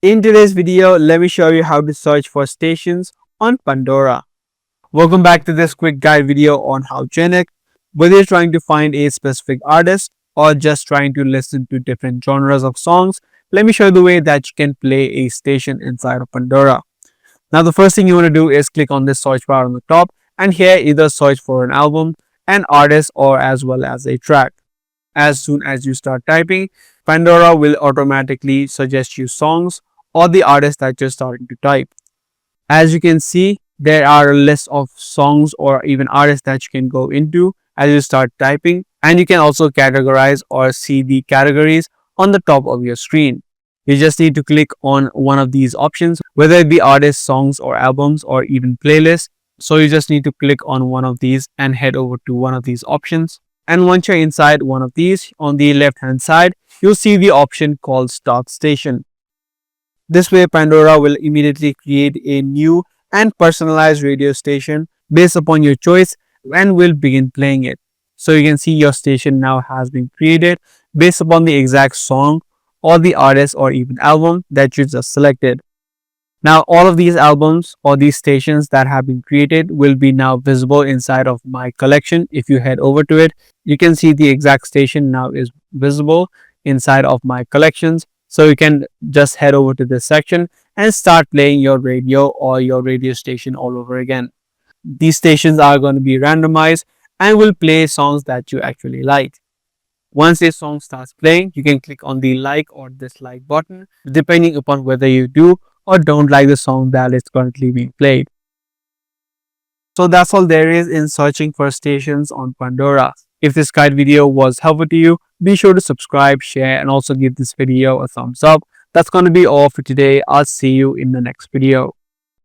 In today's video, let me show you how to search for stations on Pandora. Welcome back to this quick guide video on how Genic, whether you're trying to find a specific artist or just trying to listen to different genres of songs, let me show you the way that you can play a station inside of Pandora. Now, the first thing you want to do is click on this search bar on the top, and here either search for an album, an artist, or as well as a track. As soon as you start typing, Pandora will automatically suggest you songs or the artist that you're starting to type. As you can see, there are a list of songs or even artists that you can go into as you start typing, and you can also categorize or see the categories on the top of your screen. You just need to click on one of these options, whether it be artists, songs, or albums, or even playlists. So you just need to click on one of these and head over to one of these options. And once you're inside one of these, on the left hand side, you'll see the option called Start Station. This way, Pandora will immediately create a new and personalized radio station based upon your choice and will begin playing it. So you can see your station now has been created based upon the exact song or the artist or even album that you just selected. Now, all of these albums or these stations that have been created will be now visible inside of my collection. If you head over to it, you can see the exact station now is visible inside of my collections. So you can just head over to this section and start playing your radio or your radio station all over again. These stations are going to be randomized and will play songs that you actually like. Once a song starts playing, you can click on the like or dislike button depending upon whether you do or don't like the song that is currently being played. So that's all there is in searching for stations on Pandora. If this guide video was helpful to you, be sure to subscribe, share, and also give this video a thumbs up. That's going to be all for today. I'll see you in the next video.